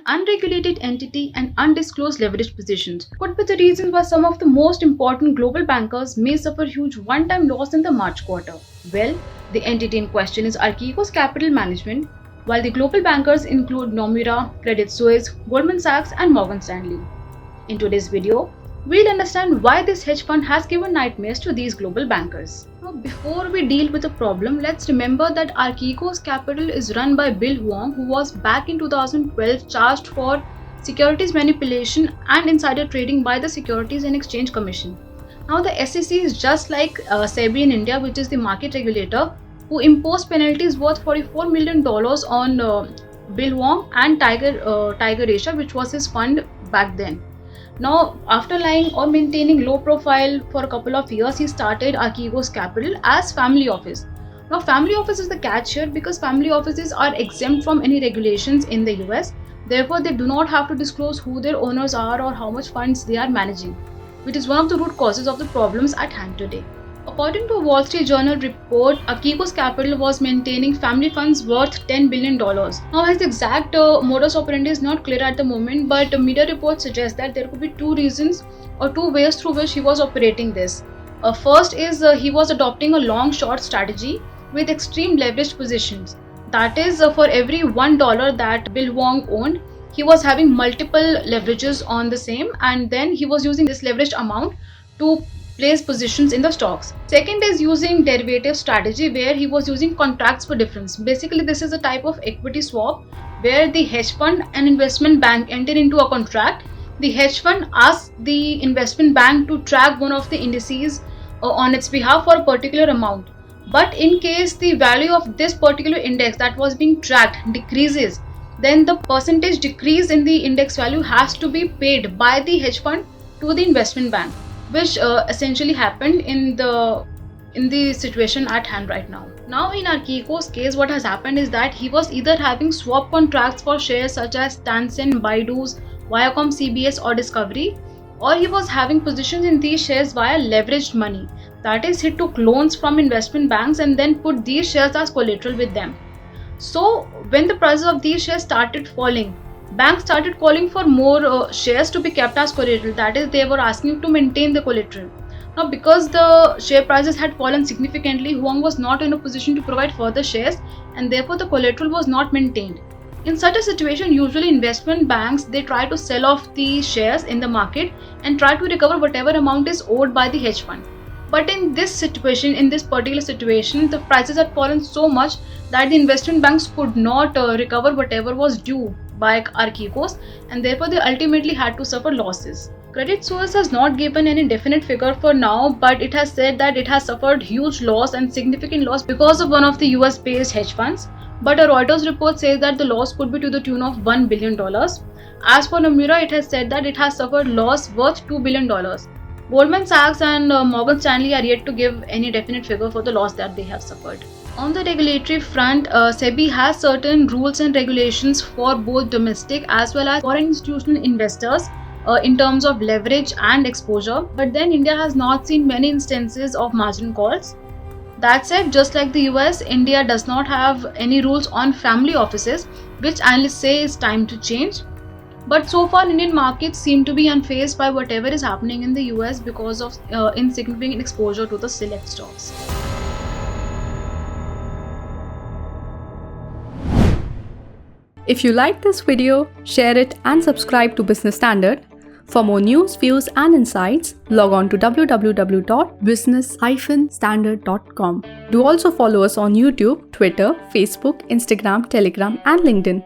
unregulated entity and undisclosed leverage positions could be the reasons why some of the most important global bankers may suffer huge one-time loss in the March quarter. Well, the entity in question is Archegos Capital Management, while the global bankers include Nomura, Credit Suisse, Goldman Sachs and Morgan Stanley. In today's video, we'll understand why this hedge fund has given nightmares to these global bankers. Now, before we deal with the problem, let's remember that Archegos Capital is run by Bill Hwang, who was back in 2012 charged for securities manipulation and insider trading by the Securities and Exchange Commission. Now, the SEC is just like SEBI in India, which is the market regulator, who imposed penalties worth $44 million on Bill Hwang and Tiger Asia, which was his fund back then. Now, after lying or maintaining low profile for a couple of years, he started Archegos Capital as family office. Now, family office is the catch here because family offices are exempt from any regulations in the US. Therefore, they do not have to disclose who their owners are or how much funds they are managing, which is one of the root causes of the problems at hand today. According to a Wall Street Journal report, Archegos Capital was maintaining family funds worth $10 billion. Now, his exact modus operandi is not clear at the moment, but media reports suggest that there could be two reasons or two ways through which he was operating this. First is he was adopting a long-short strategy with extreme leveraged positions. That is, for every $1 that Bill Hwang owned, he was having multiple leverages on the same, and then he was using this leveraged amount to place positions in the stocks. Second is using derivative strategy where he was using contracts for difference. Basically, this is a type of equity swap where the hedge fund and investment bank enter into a contract. The hedge fund asks the investment bank to track one of the indices on its behalf for a particular amount. But in case the value of this particular index that was being tracked decreases, then the percentage decrease in the index value has to be paid by the hedge fund to the investment bank, which essentially happened in the situation at hand right now. Now, in Archegos' case, what has happened is that he was either having swap contracts for shares such as Tencent, Baidu's, Viacom, CBS or Discovery, or he was having positions in these shares via leveraged money. That is, he took loans from investment banks and then put these shares as collateral with them. So, when the prices of these shares started falling, banks started calling for more shares to be kept as collateral. That is, they were asking to maintain the collateral. Now, because the share prices had fallen significantly, Hwang was not in a position to provide further shares and therefore the collateral was not maintained. In such a situation, usually investment banks, they try to sell off the shares in the market and try to recover whatever amount is owed by the hedge fund. But in this particular situation, the prices had fallen so much that the investment banks could not recover whatever was due by Archegos, and therefore they ultimately had to suffer losses. Credit Suisse has not given any definite figure for now, but it has said that it has suffered huge loss and significant loss because of one of the US-based hedge funds. But a Reuters report says that the loss could be to the tune of $1 billion. As for Nomura, it has said that it has suffered loss worth $2 billion. Goldman Sachs and Morgan Stanley are yet to give any definite figure for the loss that they have suffered. On the regulatory front, SEBI has certain rules and regulations for both domestic as well as foreign institutional investors in terms of leverage and exposure. But then India has not seen many instances of margin calls. That said, just like the US, India does not have any rules on family offices, which analysts say is time to change. But so far, Indian markets seem to be unfazed by whatever is happening in the US because of insignificant exposure to the select stocks. If you like this video, share it and subscribe to Business Standard. For more news, views and insights, log on to www.business-standard.com. Do also follow us on YouTube, Twitter, Facebook, Instagram, Telegram and LinkedIn.